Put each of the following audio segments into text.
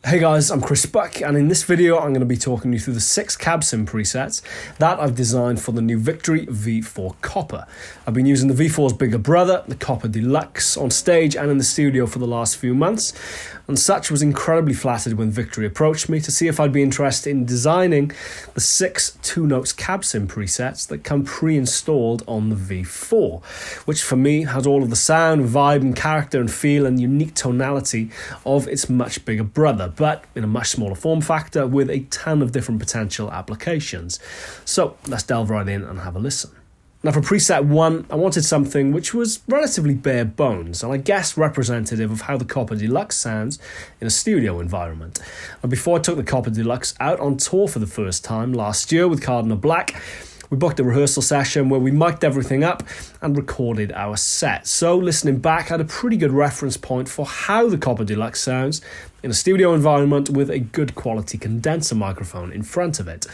Hey guys, I'm Chris Buck, and in this video I'm going to be talking you through the 6 cab sim presets that I've designed for the new Victory V4 Copper. I've been using the V4's bigger brother, the Copper Deluxe, on stage and in the studio for the last few months, and such was incredibly flattered when Victory approached me to see if I'd be interested in designing the 6 two-notes cab sim presets that come pre-installed on the V4, which for me has all of the sound, vibe and character and feel and unique tonality of its much bigger brother, but in a much smaller form factor with a ton of different potential applications. So let's delve right in and have a listen. Now for preset 1, I wanted something which was relatively bare bones and I guess representative of how the Copper Deluxe sounds in a studio environment. And before I took the Copper Deluxe out on tour for the first time last year with Cardinal Black, we booked a rehearsal session where we mic'd everything up and recorded our set. So listening back, I had a pretty good reference point for how the Copper Deluxe sounds in a studio environment with a good quality condenser microphone in front of it.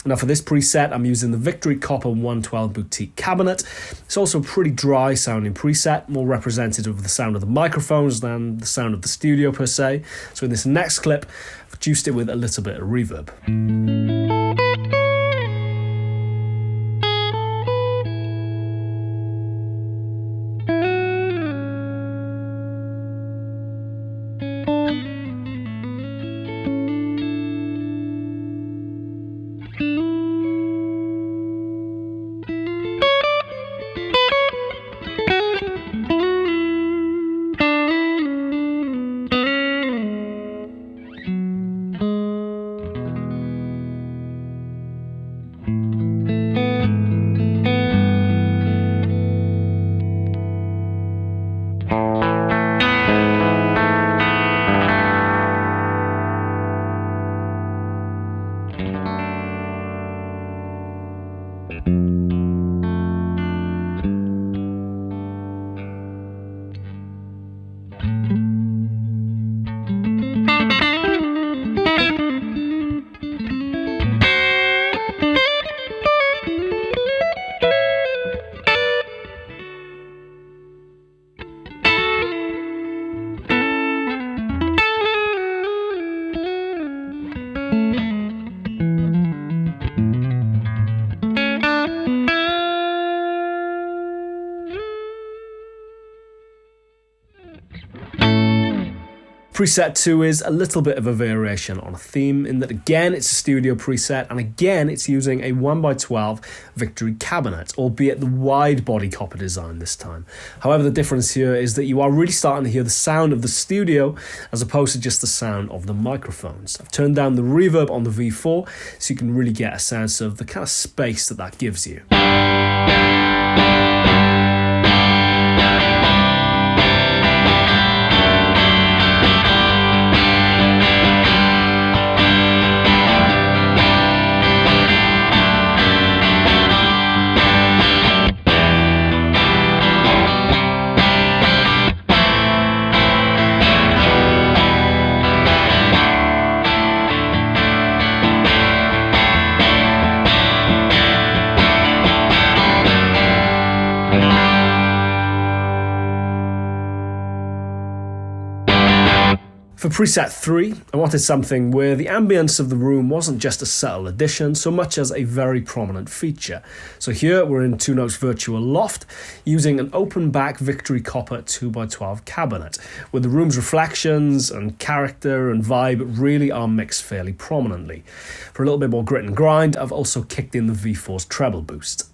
Now for this preset, I'm using the Victory Copper 112 Boutique Cabinet. It's also a pretty dry sounding preset, more representative of the sound of the microphones than the sound of the studio per se. So in this next clip, I've juiced it with a little bit of reverb. Preset 2 is a little bit of a variation on a theme in that again it's a studio preset and again it's using a 1x12 Victory cabinet, albeit the wide body copper design this time. However, the difference here is that you are really starting to hear the sound of the studio as opposed to just the sound of the microphones. I've turned down the reverb on the V4 so you can really get a sense of the kind of space that gives you. For preset 3, I wanted something where the ambience of the room wasn't just a subtle addition so much as a very prominent feature. So here we're in 2-Notes Virtual Loft using an open back Victory Copper 2x12 cabinet, where the room's reflections and character and vibe really are mixed fairly prominently. For a little bit more grit and grind, I've also kicked in the V4's treble boost.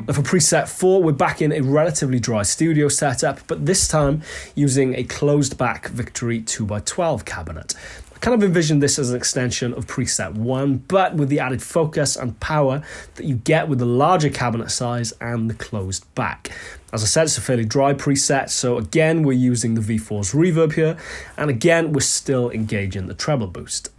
Now for preset 4, we're back in a relatively dry studio setup, but this time using a closed back Victory 2x12 cabinet. I kind of envisioned this as an extension of preset 1, but with the added focus and power that you get with the larger cabinet size and the closed back. As I said, it's a fairly dry preset, so again we're using the V4's reverb here, and again we're still engaging the treble boost.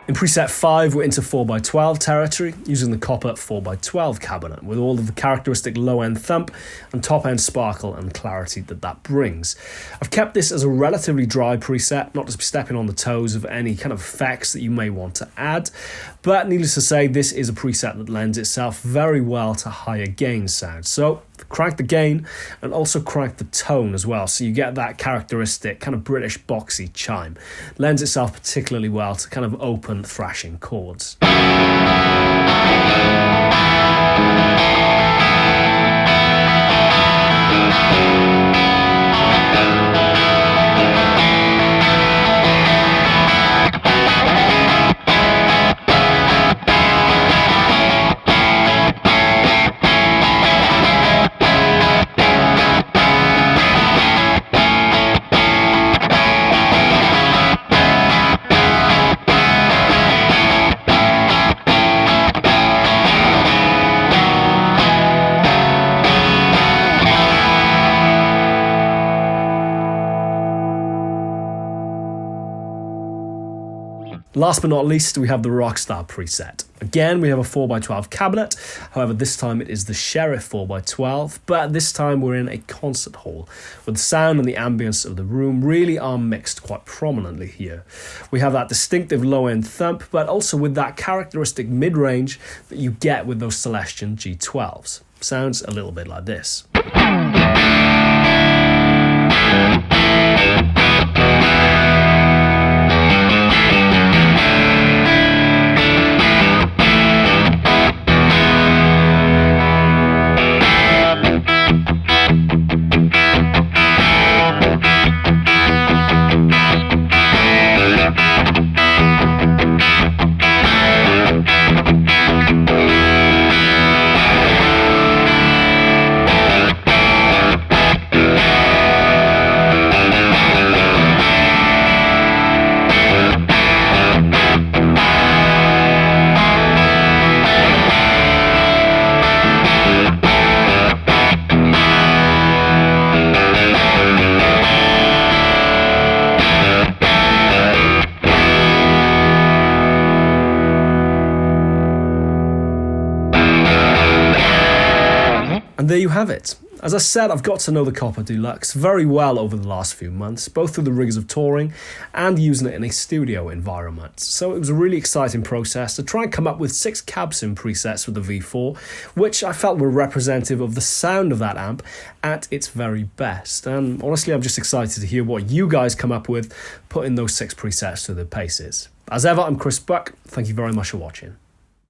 In preset 5, we're into 4x12 territory, using the copper 4x12 cabinet, with all of the characteristic low-end thump and top-end sparkle and clarity that brings. I've kept this as a relatively dry preset, not to be stepping on the toes of any kind of effects that you may want to add, but needless to say, this is a preset that lends itself very well to higher gain sounds. So crank the gain and also crank the tone as well, so you get that characteristic kind of British boxy chime. Lends itself particularly well to kind of open thrashing chords. Last but not least, we have the Rockstar Preset. Again, we have a 4x12 cabinet, however this time it is the Sheriff 4x12, but this time we're in a concert hall, where the sound and the ambience of the room really are mixed quite prominently here. We have that distinctive low-end thump, but also with that characteristic mid-range that you get with those Celestion G12s. Sounds a little bit like this. And there you have it. As I said, I've got to know the Copper Deluxe very well over the last few months, both through the rigors of touring and using it in a studio environment. So it was a really exciting process to try and come up with 6 cab sim presets for the V4, which I felt were representative of the sound of that amp at its very best. And honestly, I'm just excited to hear what you guys come up with, putting those 6 presets to the paces. As ever, I'm Chris Buck. Thank you very much for watching.